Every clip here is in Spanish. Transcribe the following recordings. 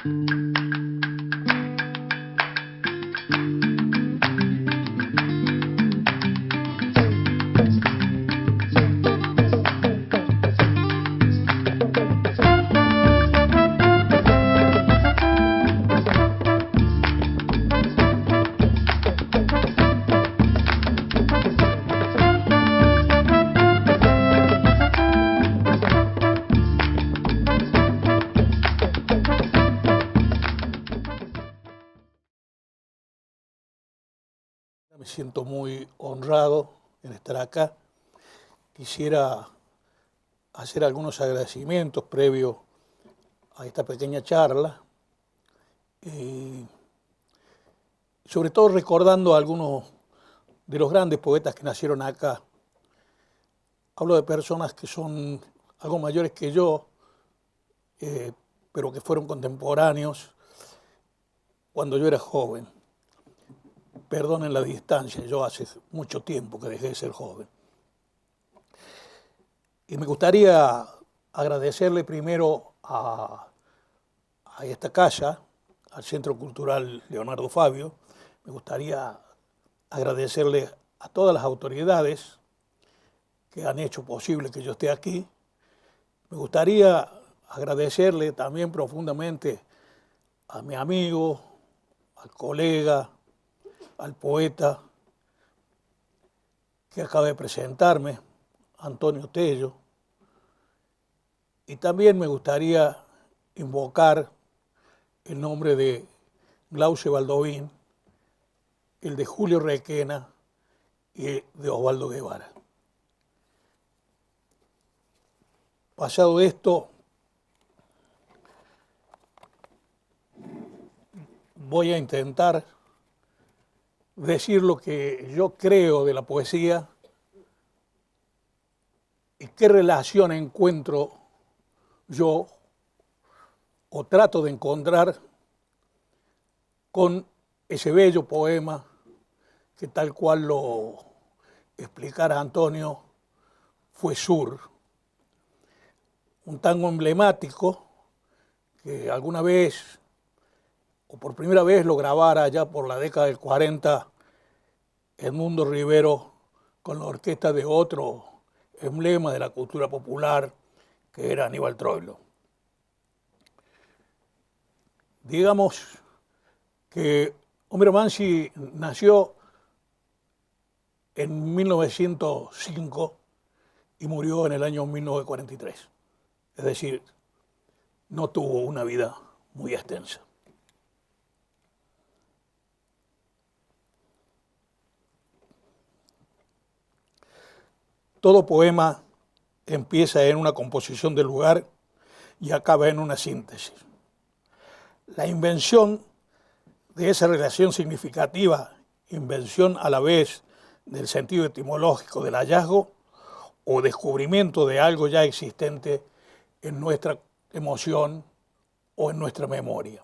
Me siento muy honrado en estar acá. Quisiera hacer algunos agradecimientos previos a esta pequeña charla, sobre todo recordando a algunos de los grandes poetas que nacieron acá. Hablo de personas que son algo mayores que yo, pero que fueron contemporáneos cuando yo era joven. Perdonen la distancia, yo hace mucho tiempo que dejé de ser joven. Y me gustaría agradecerle primero a esta casa, al Centro Cultural Leonardo Fabio. Me gustaría agradecerle a todas las autoridades que han hecho posible que yo esté aquí. Me gustaría agradecerle también profundamente a mi amigo, al colega, al poeta que acaba de presentarme, Antonio Tello. Y también me gustaría invocar el nombre de Glauce Baldovín, el de Julio Requena y de Osvaldo Guevara. Pasado esto, voy a intentar decir lo que yo creo de la poesía y qué relación encuentro yo o trato de encontrar con ese bello poema que, tal cual lo explicara Antonio, fue Sur, un tango emblemático que alguna vez o por primera vez lo grabara ya por la década del 40 Edmundo Rivero con la orquesta de otro emblema de la cultura popular, que era Aníbal Troilo. Digamos que Homero Mansi nació en 1905 y murió en el año 1943. Es decir, no tuvo una vida muy extensa. Todo poema empieza en una composición del lugar y acaba en una síntesis. La invención de esa relación significativa, invención a la vez del sentido etimológico del hallazgo o descubrimiento de algo ya existente en nuestra emoción o en nuestra memoria.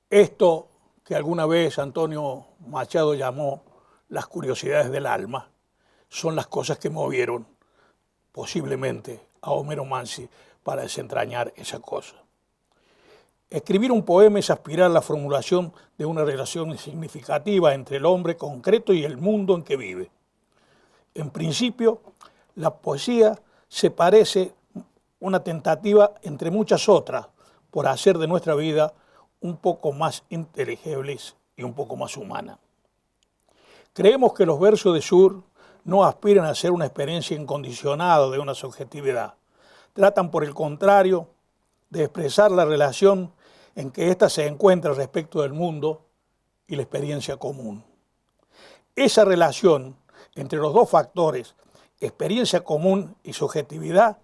Esto que alguna vez Antonio Machado llamó las curiosidades del alma, son las cosas que movieron posiblemente a Homero Mansi para desentrañar esa cosa. Escribir un poema es aspirar a la formulación de una relación significativa entre el hombre concreto y el mundo en que vive. En principio, la poesía se parece una tentativa entre muchas otras por hacer de nuestra vida un poco más inteligibles y un poco más humana. Creemos que los versos de Sur no aspiran a ser una experiencia incondicionada de una subjetividad. Tratan, por el contrario, de expresar la relación en que ésta se encuentra respecto del mundo y la experiencia común. Esa relación entre los dos factores, experiencia común y subjetividad,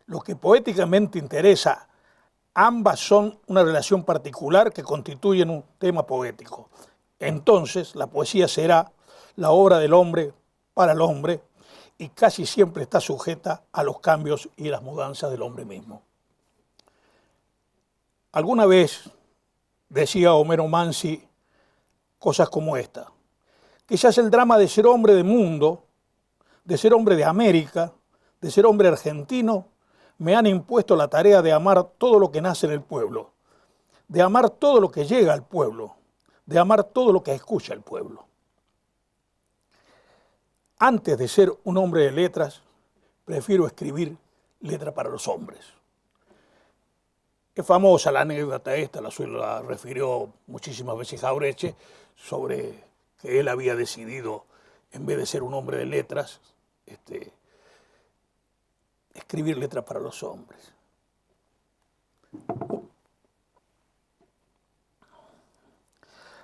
lo que poéticamente interesa, ambas son una relación particular que constituyen un tema poético. Entonces, la poesía será la obra del hombre para el hombre y casi siempre está sujeta a los cambios y las mudanzas del hombre mismo. Alguna vez decía Homero Mansi cosas como esta: quizás el drama de ser hombre de mundo, de ser hombre de América, de ser hombre argentino, me han impuesto la tarea de amar todo lo que nace en el pueblo, de amar todo lo que llega al pueblo, de amar todo lo que escucha el pueblo. Antes de ser un hombre de letras, prefiero escribir letra para los hombres. Es famosa la anécdota esta, la refirió muchísimas veces Jauretche, sobre que él había decidido, en vez de ser un hombre de letras, escribir letras para los hombres.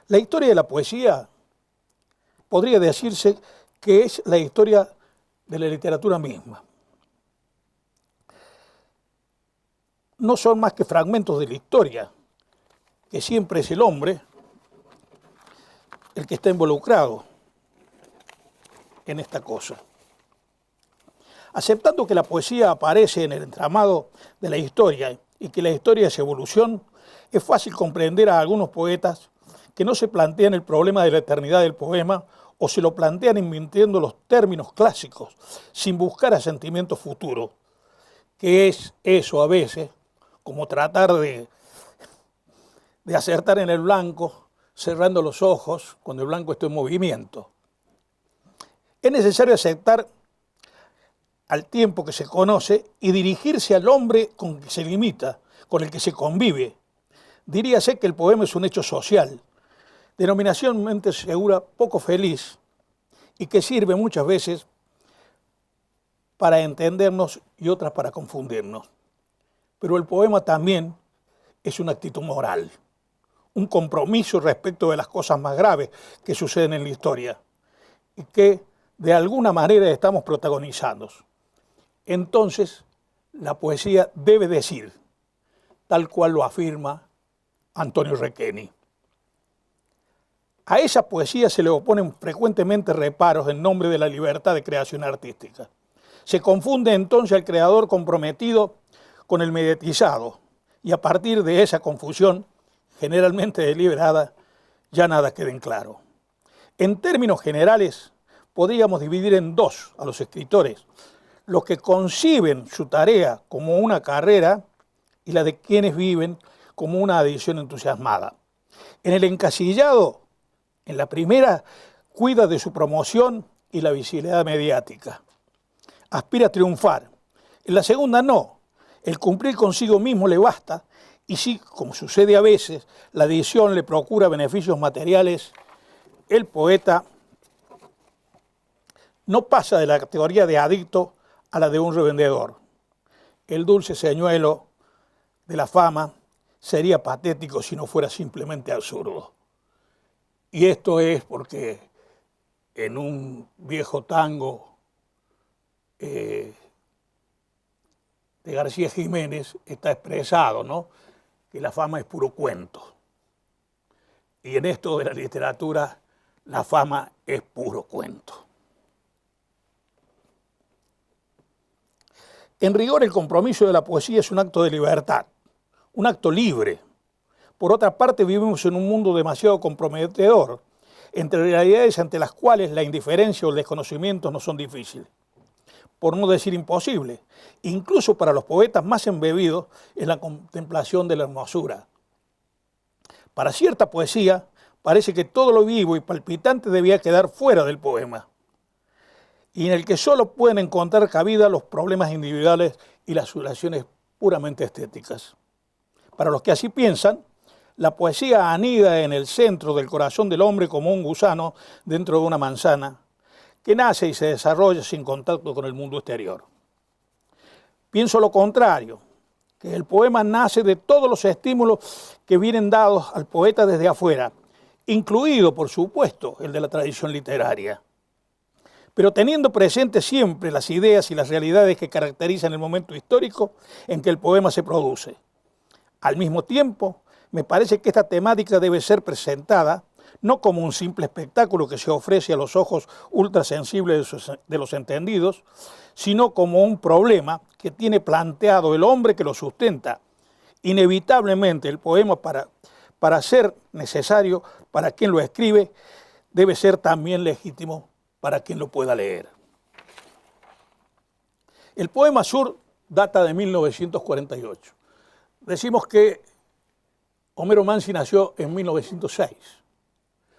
La historia de la poesía podría decirse que es la historia de la literatura misma. No son más que fragmentos de la historia, que siempre es el hombre el que está involucrado en esta cosa. Aceptando que la poesía aparece en el entramado de la historia y que la historia es evolución, es fácil comprender a algunos poetas que no se plantean el problema de la eternidad del poema o se lo plantean invirtiendo los términos clásicos, sin buscar asentimiento futuro, que es eso a veces, como tratar de acertar en el blanco, cerrando los ojos cuando el blanco está en movimiento. Es necesario aceptar al tiempo que se conoce y dirigirse al hombre con el que se limita, con el que se convive. Diríase que el poema es un hecho social, denominacionalmente segura poco feliz, y que sirve muchas veces para entendernos y otras para confundirnos. Pero el poema también es una actitud moral, un compromiso respecto de las cosas más graves que suceden en la historia y que de alguna manera estamos protagonizando. Entonces, la poesía debe decir, tal cual lo afirma Antonio Requeni. A esa poesía se le oponen frecuentemente reparos en nombre de la libertad de creación artística. Se confunde entonces al creador comprometido con el mediatizado, y a partir de esa confusión, generalmente deliberada, ya nada queda en claro. En términos generales, podríamos dividir en dos a los escritores, los que conciben su tarea como una carrera y la de quienes viven como una adición entusiasmada. En el encasillado, en la primera, cuida de su promoción y la visibilidad mediática. Aspira a triunfar. En la segunda, no. El cumplir consigo mismo le basta y si, como sucede a veces, la adición le procura beneficios materiales, el poeta no pasa de la categoría de adicto a la de un revendedor. El dulce señuelo de la fama sería patético si no fuera simplemente absurdo. Y esto es porque en un viejo tango de García Jiménez está expresado, ¿no?, que la fama es puro cuento. Y en esto de la literatura, la fama es puro cuento. En rigor, el compromiso de la poesía es un acto de libertad, un acto libre. Por otra parte, vivimos en un mundo demasiado comprometedor, entre realidades ante las cuales la indiferencia o el desconocimiento no son difíciles, por no decir imposible, incluso para los poetas más embebidos en la contemplación de la hermosura. Para cierta poesía, parece que todo lo vivo y palpitante debía quedar fuera del poema, y en el que solo pueden encontrar cabida los problemas individuales y las relaciones puramente estéticas. Para los que así piensan, la poesía anida en el centro del corazón del hombre como un gusano dentro de una manzana, que nace y se desarrolla sin contacto con el mundo exterior. Pienso lo contrario, que el poema nace de todos los estímulos que vienen dados al poeta desde afuera, incluido, por supuesto, el de la tradición literaria, pero teniendo presente siempre las ideas y las realidades que caracterizan el momento histórico en que el poema se produce. Al mismo tiempo, me parece que esta temática debe ser presentada no como un simple espectáculo que se ofrece a los ojos ultrasensibles de los entendidos, sino como un problema que tiene planteado el hombre que lo sustenta. Inevitablemente el poema, para ser necesario para quien lo escribe, debe ser también legítimo para quien lo pueda leer. El poema Sur data de 1948. Decimos que Homero Mansi nació en 1906,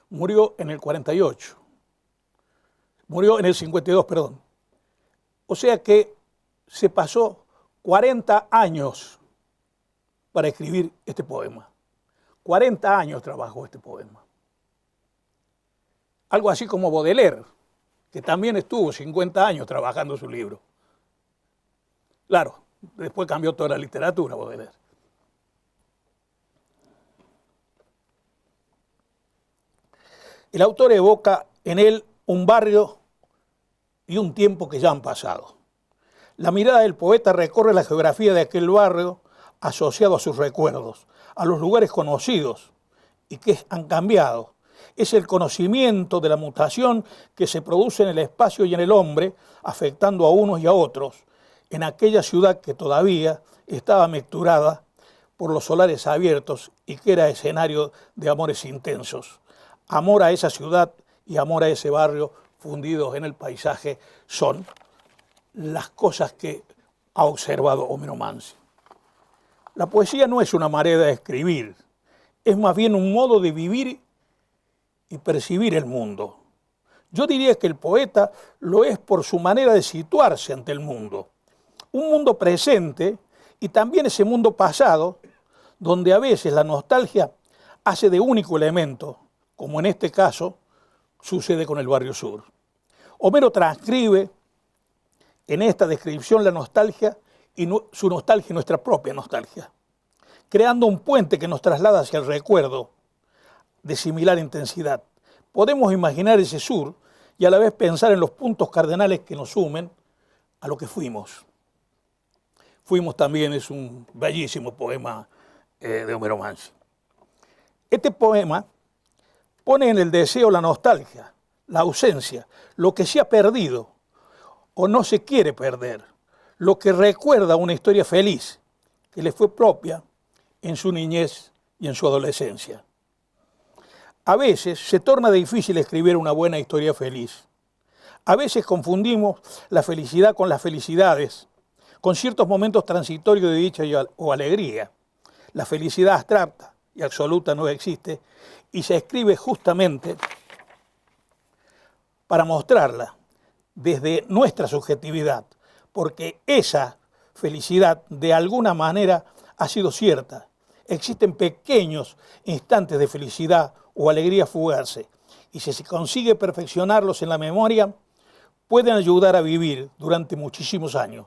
murió en el 48, murió en el 52, perdón. O sea que se pasó 40 años para escribir este poema. 40 años trabajó este poema. Algo así como Baudelaire, que también estuvo 50 años trabajando su libro. Claro, después cambió toda la literatura Baudelaire. El autor evoca en él un barrio y un tiempo que ya han pasado. La mirada del poeta recorre la geografía de aquel barrio asociado a sus recuerdos, a los lugares conocidos y que han cambiado. Es el conocimiento de la mutación que se produce en el espacio y en el hombre, afectando a unos y a otros, en aquella ciudad que todavía estaba mezclada por los solares abiertos y que era escenario de amores intensos. Amor a esa ciudad y amor a ese barrio fundidos en el paisaje son las cosas que ha observado Homero Mansi. La poesía no es una manera de escribir, es más bien un modo de vivir y percibir el mundo. Yo diría que el poeta lo es por su manera de situarse ante el mundo. Un mundo presente y también ese mundo pasado, donde a veces la nostalgia hace de único elemento, como en este caso sucede con el Barrio Sur. Homero transcribe en esta descripción la nostalgia y su nostalgia y nuestra propia nostalgia, creando un puente que nos traslada hacia el recuerdo de similar intensidad. Podemos imaginar ese sur y a la vez pensar en los puntos cardenales que nos sumen a lo que fuimos. Fuimos también es un bellísimo poema de Homero Mansi. Este poema pone en el deseo la nostalgia, la ausencia, lo que se ha perdido o no se quiere perder, lo que recuerda una historia feliz que le fue propia en su niñez y en su adolescencia. A veces se torna difícil escribir una buena historia feliz. A veces confundimos la felicidad con las felicidades, con ciertos momentos transitorios de dicha o alegría. La felicidad abstracta y absoluta no existe y se escribe justamente para mostrarla desde nuestra subjetividad, porque esa felicidad de alguna manera ha sido cierta. Existen pequeños instantes de felicidad o alegría fugarse, y si se consigue perfeccionarlos en la memoria, pueden ayudar a vivir durante muchísimos años.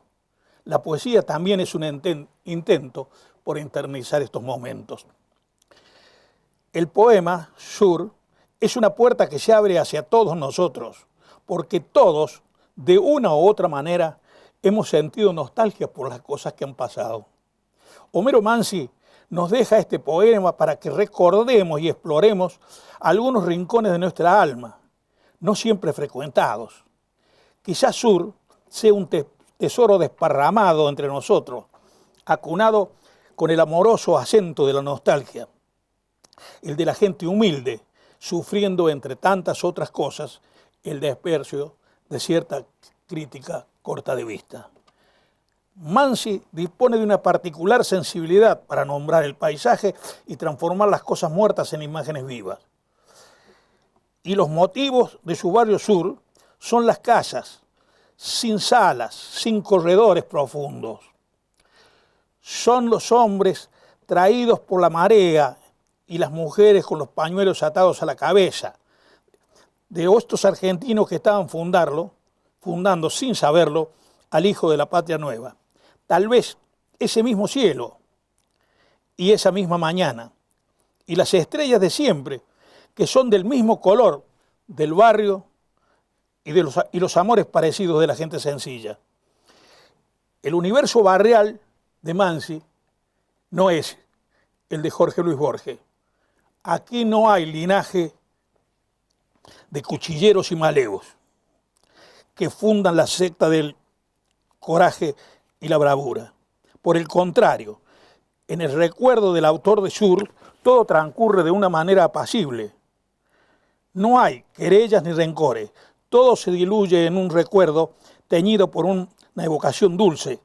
La poesía también es un intento por eternizar estos momentos. El poema Sur es una puerta que se abre hacia todos nosotros, porque todos, de una u otra manera, hemos sentido nostalgia por las cosas que han pasado. Homero Mansi nos deja este poema para que recordemos y exploremos algunos rincones de nuestra alma, no siempre frecuentados. Quizás Sur sea un tesoro desparramado entre nosotros, acunado con el amoroso acento de la nostalgia, el de la gente humilde, sufriendo entre tantas otras cosas el desprecio de cierta crítica corta de vista. Mansi dispone de una particular sensibilidad para nombrar el paisaje y transformar las cosas muertas en imágenes vivas. Y los motivos de su Barrio Sur son las casas, sin salas, sin corredores profundos. Son los hombres traídos por la marea y las mujeres con los pañuelos atados a la cabeza, de estos argentinos que estaban fundando sin saberlo al hijo de la patria nueva. Tal vez ese mismo cielo y esa misma mañana y las estrellas de siempre, que son del mismo color del barrio y los amores parecidos de la gente sencilla. El universo barrial de Mansi no es el de Jorge Luis Borges. Aquí no hay linaje de cuchilleros y malevos que fundan la secta del coraje y la bravura. Por el contrario, en el recuerdo del autor de Sur, todo transcurre de una manera apacible. No hay querellas ni rencores, todo se diluye en un recuerdo teñido por una evocación dulce,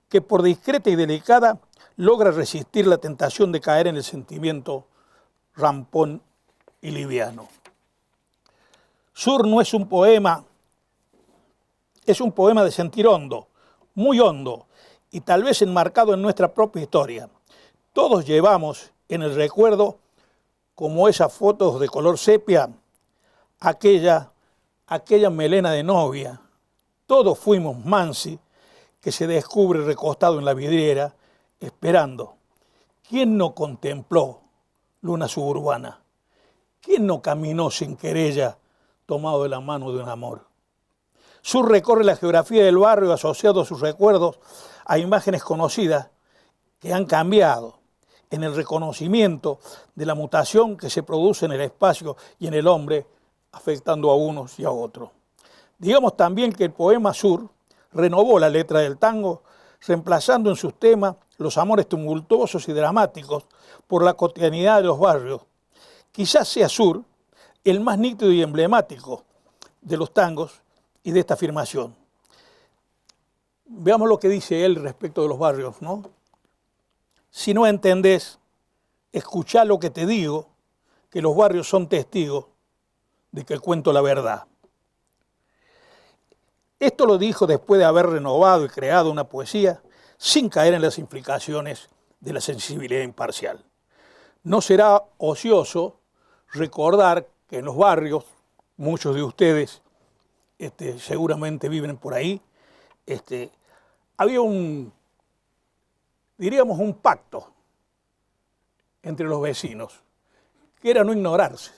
que por discreta y delicada logra resistir la tentación de caer en el sentimiento rampón y liviano. Sur no es un poema, es un poema de sentir hondo, muy hondo, y tal vez enmarcado en nuestra propia historia. Todos llevamos en el recuerdo, como esas fotos de color sepia, aquella melena de novia. Todos fuimos Mansi, que se descubre recostado en la vidriera, esperando. ¿Quién no contempló luna suburbana? ¿Quién no caminó sin querella, tomado de la mano de un amor? Sur recorre la geografía del barrio asociado a sus recuerdos a imágenes conocidas que han cambiado en el reconocimiento de la mutación que se produce en el espacio y en el hombre, afectando a unos y a otros. Digamos también que el poema Sur renovó la letra del tango, reemplazando en sus temas los amores tumultuosos y dramáticos por la cotidianidad de los barrios. Quizás sea Sur el más nítido y emblemático de los tangos y de esta afirmación. Veamos lo que dice él respecto de los barrios, ¿no? Si no entendés, escuchá lo que te digo, que los barrios son testigos de que cuento la verdad. Esto lo dijo después de haber renovado y creado una poesía sin caer en las implicaciones de la sensibilidad imparcial. No será ocioso recordar que en los barrios, muchos de ustedes seguramente viven por ahí, había diríamos un pacto entre los vecinos, que era no ignorarse.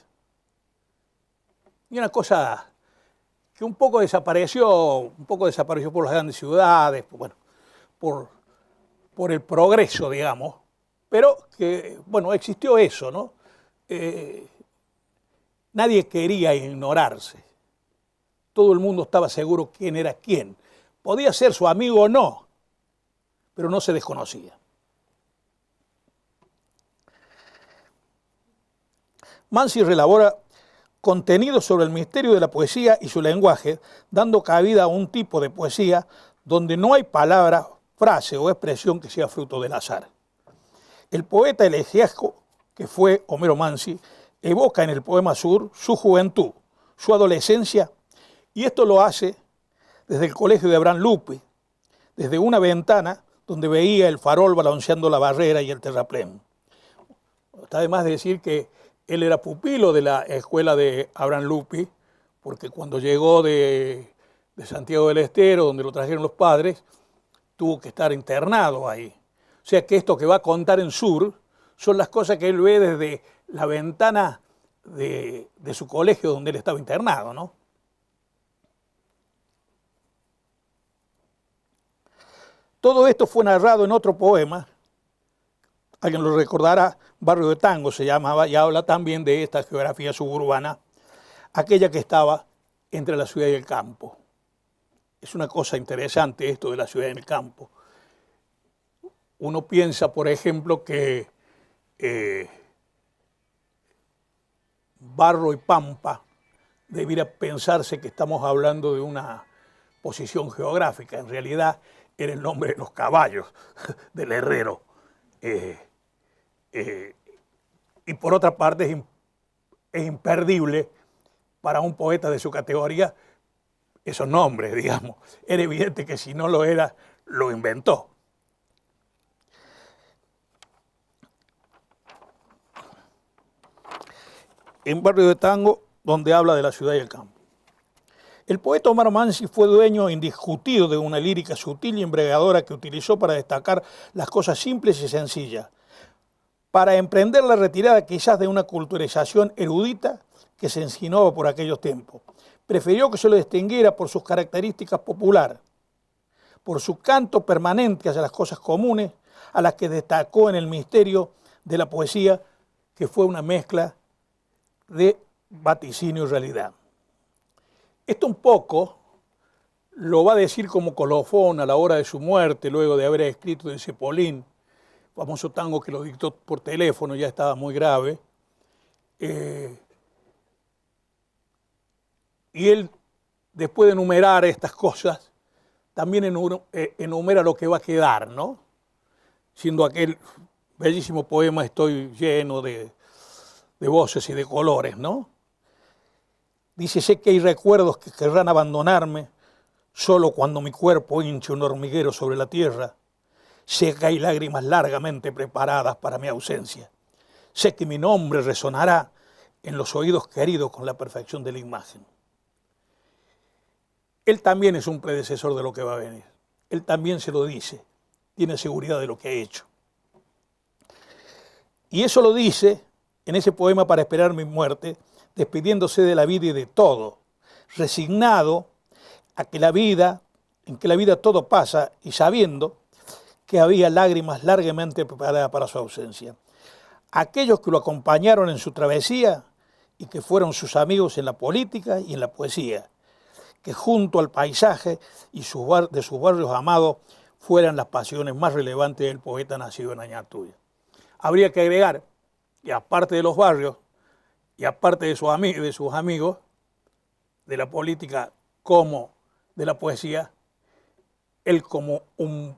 Y una cosa que un poco desapareció por las grandes ciudades, bueno, por el progreso, digamos, pero que, bueno, existió eso, ¿no? Nadie quería ignorarse. Todo el mundo estaba seguro quién era quién. Podía ser su amigo o no, pero no se desconocía. Mansi relabora contenido sobre el misterio de la poesía y su lenguaje, dando cabida a un tipo de poesía donde no hay palabra, frase o expresión que sea fruto del azar. El poeta elegiaco que fue Homero Mansi evoca en el poema Sur su juventud, su adolescencia, y esto lo hace desde el colegio de Abraham Lupi, desde una ventana donde veía el farol balanceando la barrera y el terraplén. Está de más decir que él era pupilo de la escuela de Abraham Lupi, porque cuando llegó de Santiago del Estero, donde lo trajeron los padres, tuvo que estar internado ahí. O sea que esto que va a contar en Sur son las cosas que él ve desde la ventana de su colegio donde él estaba internado, ¿no? Todo esto fue narrado en otro poema, alguien lo recordará, Barrio de Tango se llamaba, y habla también de esta geografía suburbana, aquella que estaba entre la ciudad y el campo. Es una cosa interesante esto de la ciudad y el campo. Uno piensa, por ejemplo, que barro y pampa debiera pensarse que estamos hablando de una posición geográfica. En realidad era el nombre de los caballos del herrero. Y por otra parte es imperdible para un poeta de su categoría esos nombres, digamos. Era evidente que si no lo era, lo inventó. En Barrio de Tango, donde habla de la ciudad y el campo. El poeta Homero Mansi fue dueño indiscutido de una lírica sutil y embriagadora que utilizó para destacar las cosas simples y sencillas, para emprender la retirada quizás de una culturización erudita que se insinuaba por aquellos tiempos. Prefirió que se lo distinguiera por sus características populares, por su canto permanente hacia las cosas comunes, a las que destacó en el misterio de la poesía, que fue una mezcla de vaticinio y realidad. Esto un poco lo va a decir como colofón a la hora de su muerte, luego de haber escrito de Cepolín, famoso tango que lo dictó por teléfono, ya estaba muy grave. Y él, después de enumerar estas cosas, también enumera lo que va a quedar, ¿no? siendo aquel bellísimo poema Estoy lleno de voces y de colores, ¿no? Dice, sé que hay recuerdos que querrán abandonarme solo cuando mi cuerpo hinche un hormiguero sobre la tierra. Sé que hay lágrimas largamente preparadas para mi ausencia. Sé que mi nombre resonará en los oídos queridos con la perfección de la imagen. Él también es un predecesor de lo que va a venir. Él también se lo dice. Tiene seguridad de lo que ha hecho. Y eso lo dice en ese poema Para esperar mi muerte, despidiéndose de la vida y de todo, resignado a que en que la vida todo pasa y sabiendo que había lágrimas largamente preparadas para su ausencia. Aquellos que lo acompañaron en su travesía y que fueron sus amigos en la política y en la poesía, que junto al paisaje y de sus barrios amados fueran las pasiones más relevantes del poeta nacido en Añatuya. Habría que agregar que aparte de los barrios y aparte de sus amigos, de la política como de la poesía, él como un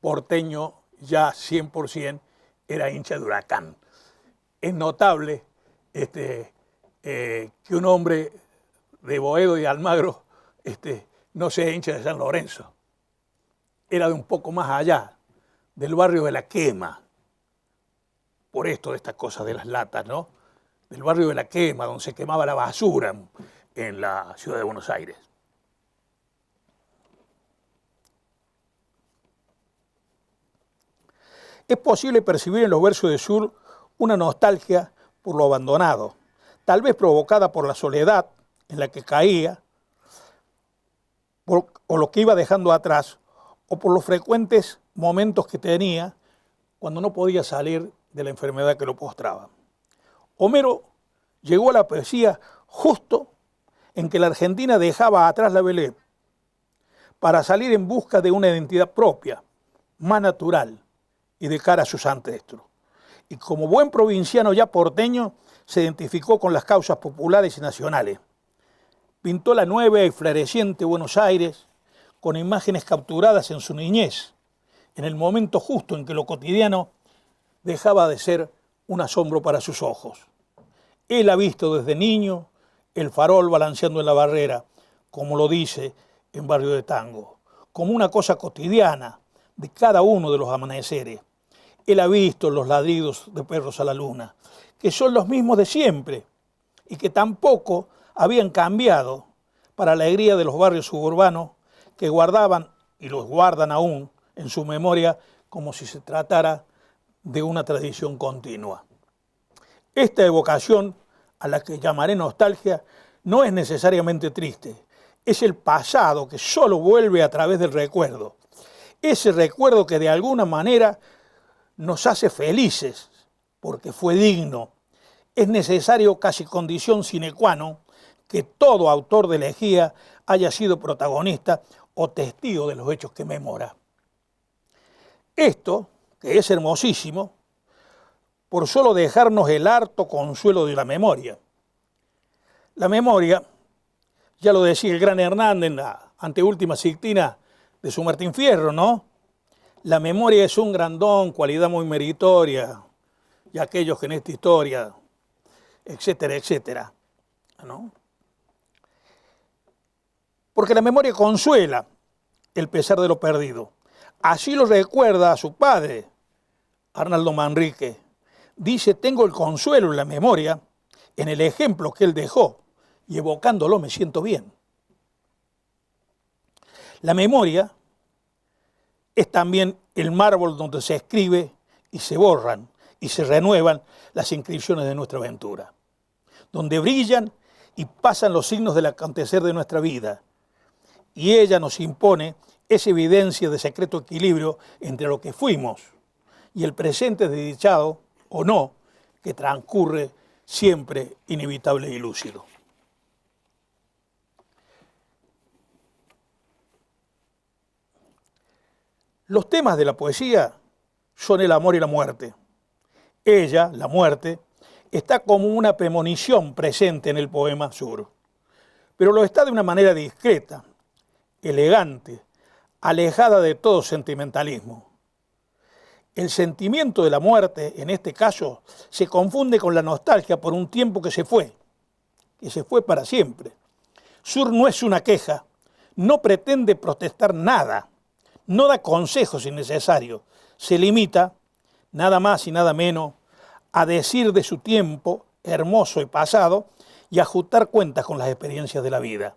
porteño ya 100% era hincha de Huracán. Es notable que un hombre de Boedo y Almagro no sea hincha de San Lorenzo. Era de un poco más allá, del barrio de La Quema. Por esto de estas cosas de las latas, ¿no? Del barrio de La Quema, donde se quemaba la basura en la ciudad de Buenos Aires. Es posible percibir en los versos de Sur una nostalgia por lo abandonado, tal vez provocada por la soledad en la que caía, o lo que iba dejando atrás, o por los frecuentes momentos que tenía cuando no podía salir de la enfermedad que lo postraba. Homero llegó a la poesía justo en que la Argentina dejaba atrás la Belle Époque para salir en busca de una identidad propia, más natural y de cara a sus ancestros. Y como buen provinciano ya porteño, se identificó con las causas populares y nacionales. Pintó la nueva y floreciente Buenos Aires con imágenes capturadas en su niñez, en el momento justo en que lo cotidiano dejaba de ser un asombro para sus ojos. Él ha visto desde niño el farol balanceando en la barrera, como lo dice en Barrio de Tango, como una cosa cotidiana de cada uno de los amaneceres. Él ha visto los ladridos de perros a la luna, que son los mismos de siempre y que tampoco habían cambiado para la alegría de los barrios suburbanos que guardaban y los guardan aún en su memoria como si se tratara de una tradición continua. Esta evocación, a la que llamaré nostalgia, no es necesariamente triste. Es el pasado que solo vuelve a través del recuerdo. Ese recuerdo que de alguna manera nos hace felices porque fue digno. Es necesario, casi condición sine qua non, que todo autor de elegía haya sido protagonista o testigo de los hechos que memora. Esto, que es hermosísimo, por solo dejarnos el harto consuelo de la memoria. La memoria, ya lo decía el gran Hernández en la anteúltima sixtina de su Martín Fierro, ¿no? La memoria es un gran don, cualidad muy meritoria, y aquellos que en esta historia, etcétera, etcétera, ¿no? Porque la memoria consuela el pesar de lo perdido. Así lo recuerda a su padre, Arnaldo Manrique. Dice, tengo el consuelo en la memoria, en el ejemplo que él dejó, y evocándolo me siento bien. La memoria es también el mármol donde se escribe y se borran y se renuevan las inscripciones de nuestra aventura, donde brillan y pasan los signos del acontecer de nuestra vida, y ella nos impone esa evidencia de secreto equilibrio entre lo que fuimos y el presente desdichado o no, que transcurre siempre inevitable y lúcido. Los temas de la poesía son el amor y la muerte. Ella, la muerte, está como una premonición presente en el poema Sur, pero lo está de una manera discreta, elegante, alejada de todo sentimentalismo. El sentimiento de la muerte, en este caso, se confunde con la nostalgia por un tiempo que se fue para siempre. Sur no es una queja, no pretende protestar nada, no da consejos innecesarios, se limita, nada más y nada menos, a decir de su tiempo hermoso y pasado y a ajustar cuentas con las experiencias de la vida,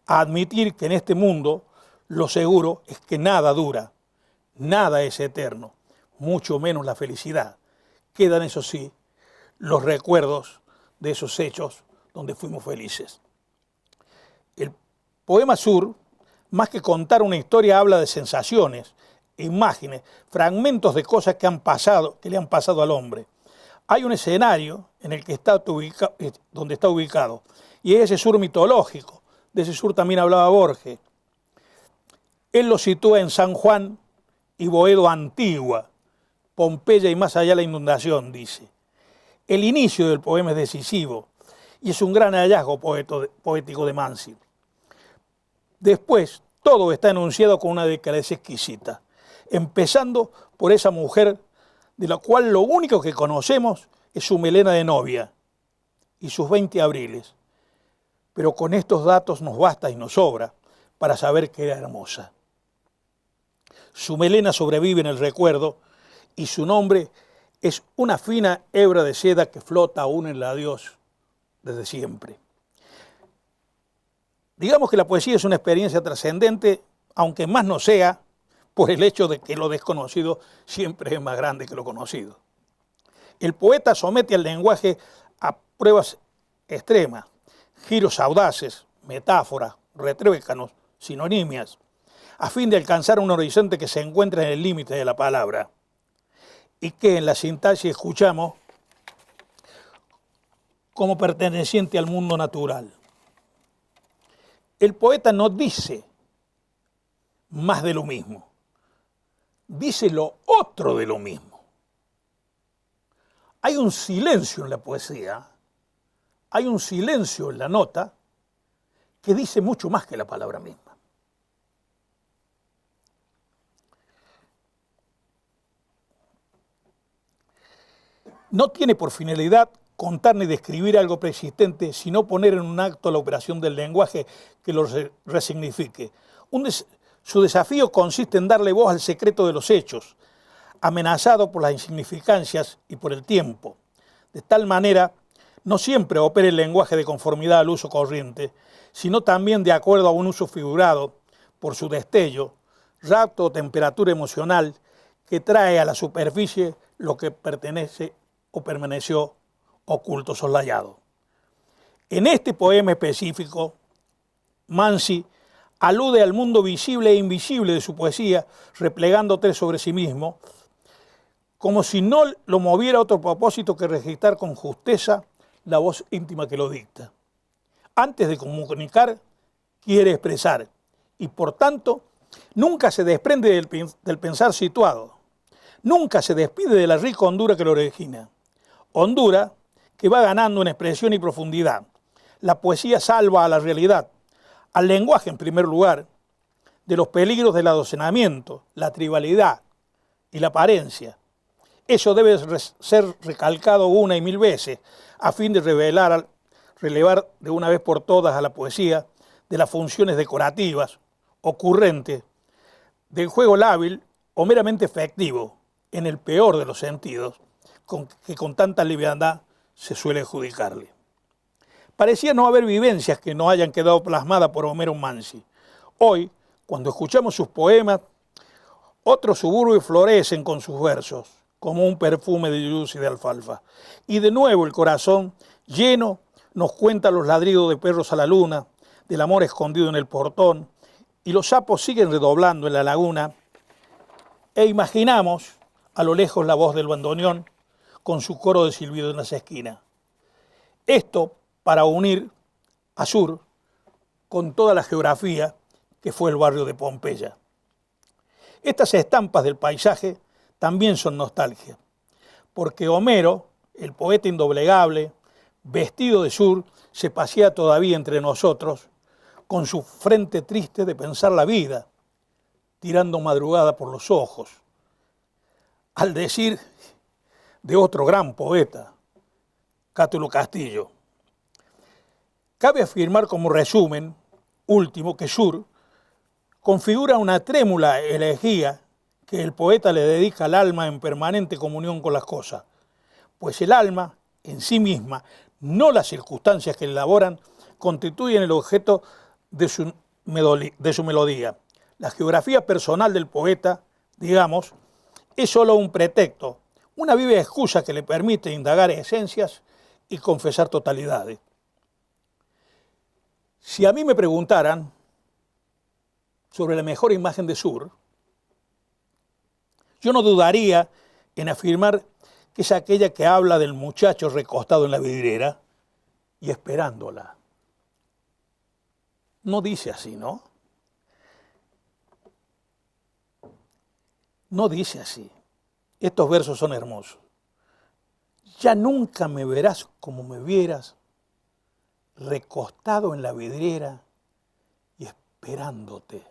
a admitir que en este mundo lo seguro es que nada dura, nada es eterno, mucho menos la felicidad. Quedan, eso sí, los recuerdos de esos hechos donde fuimos felices. El poema Sur, más que contar una historia, habla de sensaciones, imágenes, fragmentos de cosas que le han pasado al hombre. Hay un escenario en el que donde está ubicado, y es ese sur mitológico. De ese sur también hablaba Borges. Él lo sitúa en San Juan y Boedo Antigua, Pompeya y más allá la inundación, dice. El inicio del poema es decisivo y es un gran hallazgo poético de Mansi. Después, todo está enunciado con una delicadeza exquisita, empezando por esa mujer de la cual lo único que conocemos es su melena de novia y sus 20 abriles. Pero con estos datos nos basta y nos sobra para saber que era hermosa. Su melena sobrevive en el recuerdo y su nombre es una fina hebra de seda que flota aún en el adiós desde siempre. Digamos que la poesía es una experiencia trascendente, aunque más no sea por el hecho de que lo desconocido siempre es más grande que lo conocido. El poeta somete al lenguaje a pruebas extremas, giros audaces, metáforas, retruécanos, sinonimias, a fin de alcanzar un horizonte que se encuentra en el límite de la palabra y que en la sintaxis escuchamos como perteneciente al mundo natural. El poeta no dice más de lo mismo, dice lo otro de lo mismo. Hay un silencio en la poesía, hay un silencio en la nota que dice mucho más que la palabra misma. No tiene por finalidad contar ni describir algo preexistente, sino poner en un acto la operación del lenguaje que lo resignifique. Su desafío consiste en darle voz al secreto de los hechos, amenazado por las insignificancias y por el tiempo. De tal manera, no siempre opera el lenguaje de conformidad al uso corriente, sino también de acuerdo a un uso figurado por su destello, rapto o temperatura emocional que trae a la superficie lo que pertenece o permaneció oculto, soslayado. En este poema específico, Mansi alude al mundo visible e invisible de su poesía, replegándote sobre sí mismo, como si no lo moviera otro propósito que registrar con justeza la voz íntima que lo dicta. Antes de comunicar, quiere expresar, y por tanto, nunca se desprende del pensar situado, nunca se despide de la rica hondura que lo origina. Hondura que va ganando en expresión y profundidad. La poesía salva a la realidad, al lenguaje en primer lugar, de los peligros del adocenamiento, la tribalidad y la apariencia. Eso debe ser recalcado una y mil veces a fin de relevar de una vez por todas a la poesía de las funciones decorativas, ocurrentes, del juego lábil o meramente efectivo, en el peor de los sentidos, que con tanta liviandad se suele adjudicarle. Parecía no haber vivencias que no hayan quedado plasmadas por Homero Mansi. Hoy, cuando escuchamos sus poemas, otros suburbios florecen con sus versos, como un perfume de yuyos y de alfalfa. Y de nuevo el corazón lleno nos cuenta los ladridos de perros a la luna, del amor escondido en el portón, y los sapos siguen redoblando en la laguna, e imaginamos a lo lejos la voz del bandoneón con su coro de silbido en las esquinas. Esto para unir a Sur con toda la geografía que fue el barrio de Pompeya. Estas estampas del paisaje también son nostalgia, porque Homero, el poeta indoblegable, vestido de Sur, se pasea todavía entre nosotros con su frente triste de pensar la vida, tirando madrugada por los ojos. al decir de otro gran poeta, Cátulo Castillo. Cabe afirmar como resumen último que Sur configura una trémula elegía que el poeta le dedica al alma en permanente comunión con las cosas, pues el alma en sí misma, no las circunstancias que la elaboran, constituyen el objeto de su melodía. La geografía personal del poeta, digamos, es solo un pretexto, una viva excusa que le permite indagar esencias y confesar totalidades. Si a mí me preguntaran sobre la mejor imagen de Sur, yo no dudaría en afirmar que es aquella que habla del muchacho recostado en la vidriera y esperándola. No dice así, ¿no? No dice así. Estos versos son hermosos. Ya nunca me verás como me vieras, recostado en la vidriera y esperándote.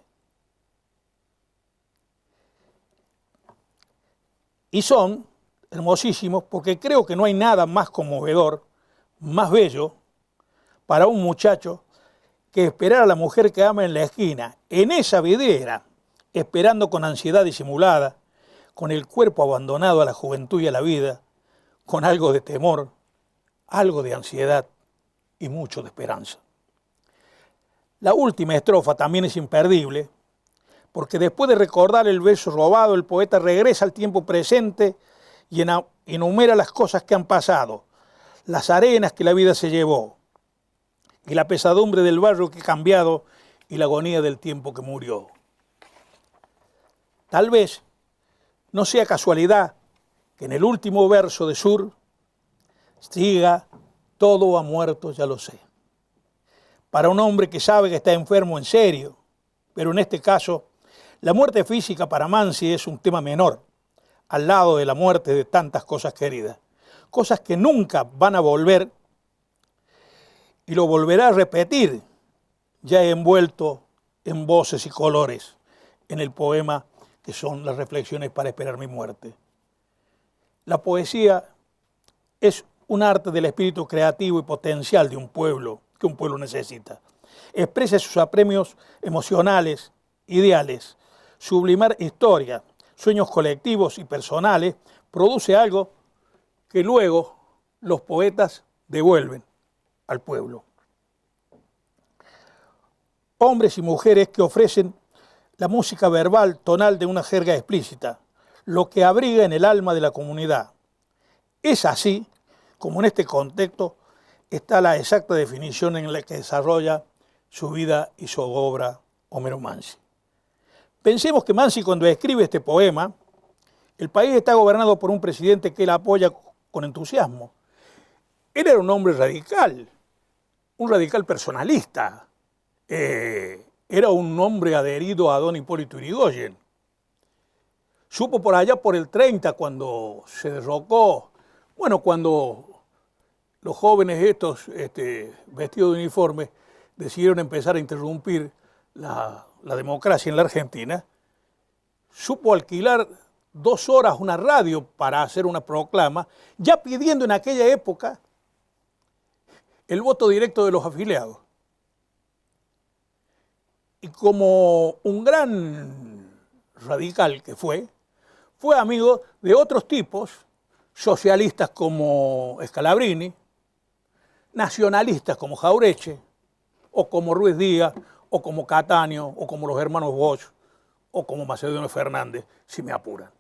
Y son hermosísimos porque creo que no hay nada más conmovedor, más bello para un muchacho que esperar a la mujer que ama en la esquina, en esa vidriera, esperando con ansiedad disimulada, con el cuerpo abandonado a la juventud y a la vida, con algo de temor, algo de ansiedad y mucho de esperanza. La última estrofa también es imperdible, porque después de recordar el beso robado, el poeta regresa al tiempo presente y enumera las cosas que han pasado, las arenas que la vida se llevó, y la pesadumbre del barrio que ha cambiado y la agonía del tiempo que murió. Tal vez no sea casualidad que en el último verso de Sur siga: todo ha muerto, ya lo sé. Para un hombre que sabe que está enfermo en serio, pero en este caso la muerte física para Mansi es un tema menor, al lado de la muerte de tantas cosas queridas, cosas que nunca van a volver y lo volverá a repetir, ya envuelto en voces y colores, en el poema que son las reflexiones para esperar mi muerte. La poesía es un arte del espíritu creativo y potencial de un pueblo, que un pueblo necesita. Expresa sus apremios emocionales, ideales, sublimar historia, sueños colectivos y personales, produce algo que luego los poetas devuelven al pueblo. Hombres y mujeres que ofrecen la música verbal tonal de una jerga explícita, lo que abriga en el alma de la comunidad. Es así como en este contexto está la exacta definición en la que desarrolla su vida y su obra Homero Mansi. Pensemos que Mansi, cuando escribe este poema, el país está gobernado por un presidente que él apoya con entusiasmo. Él era un hombre radical, un radical personalista. Era un hombre adherido a don Hipólito Yrigoyen. Supo por allá por el 30, cuando se derrocó, cuando los jóvenes estos, vestidos de uniforme, decidieron empezar a interrumpir la democracia en la Argentina, supo alquilar 2 horas una radio para hacer una proclama, ya pidiendo en aquella época el voto directo de los afiliados. Y como un gran radical que fue amigo de otros tipos, socialistas como Scalabrini, nacionalistas como Jaureche, o como Ruiz Díaz, o como Cataño, o como los hermanos Bosch, o como Macedonio Fernández, si me apuran.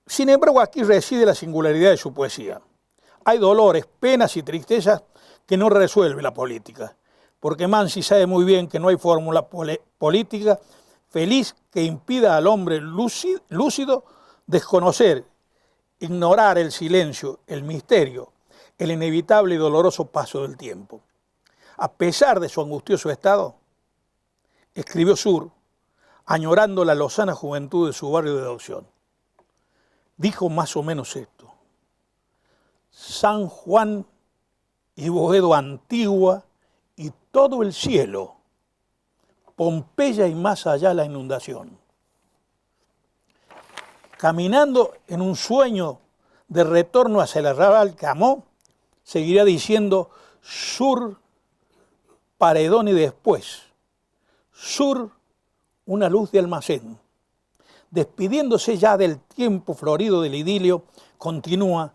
Sin embargo, aquí reside la singularidad de su poesía. Hay dolores, penas y tristezas que no resuelve la política, porque Mansi sabe muy bien que no hay fórmula política feliz que impida al hombre lúcido desconocer, ignorar el silencio, el misterio, el inevitable y doloroso paso del tiempo. A pesar de su angustioso estado, escribió Sur, añorando la lozana juventud de su barrio de adopción. Dijo más o menos esto: San Juan y Boedo Antigua y todo el cielo, Pompeya y más allá la inundación. Caminando en un sueño de retorno hacia el arrabal Camó, seguirá diciendo sur, paredón y después, sur, una luz de almacén. Despidiéndose ya del tiempo florido del idilio, continúa,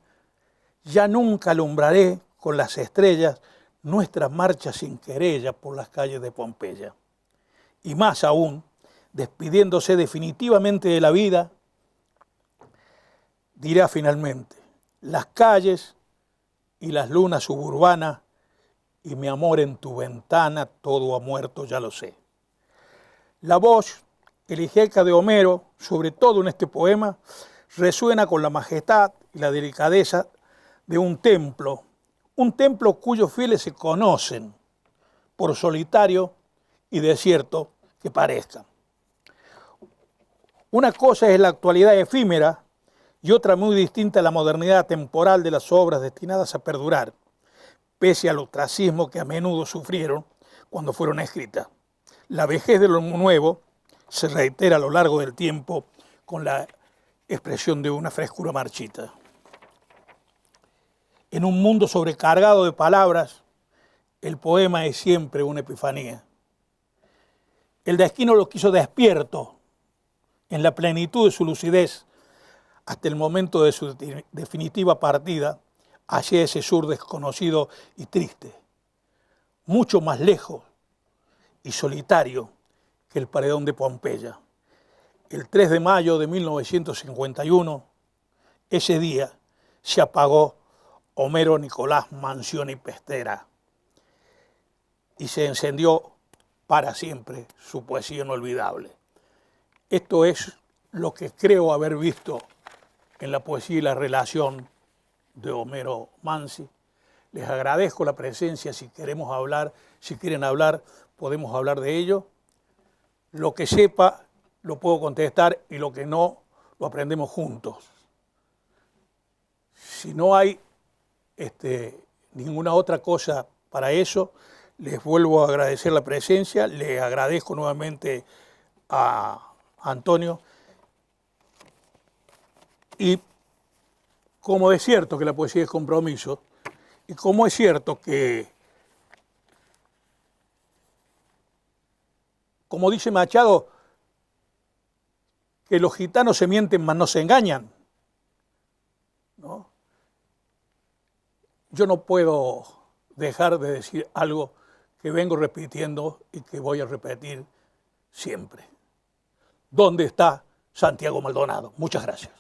ya nunca alumbraré con las estrellas nuestra marcha sin querella por las calles de Pompeya. Y más aún, despidiéndose definitivamente de la vida, dirá finalmente, las calles y las lunas suburbanas y mi amor en tu ventana, todo ha muerto, ya lo sé. La voz eligieca de Homero, sobre todo en este poema, resuena con la majestad y la delicadeza de un templo cuyos fieles se conocen, por solitario y desierto que parezcan. Una cosa es la actualidad efímera y otra muy distinta la modernidad temporal de las obras destinadas a perdurar, pese al ostracismo que a menudo sufrieron cuando fueron escritas. La vejez de lo nuevo se reitera a lo largo del tiempo con la expresión de una frescura marchita. En un mundo sobrecargado de palabras, el poema es siempre una epifanía. El Daesquino lo quiso despierto, en la plenitud de su lucidez, hasta el momento de su definitiva partida hacia ese sur desconocido y triste, mucho más lejos y solitario que el paredón de Pompeya. El 3 de mayo de 1951, ese día se apagó Homero Nicolás Manzioni Pestera y se encendió para siempre su poesía inolvidable. Esto es lo que creo haber visto en la poesía y la relación de Homero Manzi. Les agradezco la presencia, si queremos hablar, si quieren hablar, podemos hablar de ello. Lo que sepa lo puedo contestar y lo que no, lo aprendemos juntos. Si no hay ninguna otra cosa para eso, les vuelvo a agradecer la presencia, le agradezco nuevamente a Antonio. Y como es cierto que la poesía es compromiso, y como es cierto que, como dice Machado, que los gitanos se mienten mas no se engañan, ¿no? Yo no puedo dejar de decir algo que vengo repitiendo y que voy a repetir siempre. ¿Dónde está Santiago Maldonado? Muchas gracias.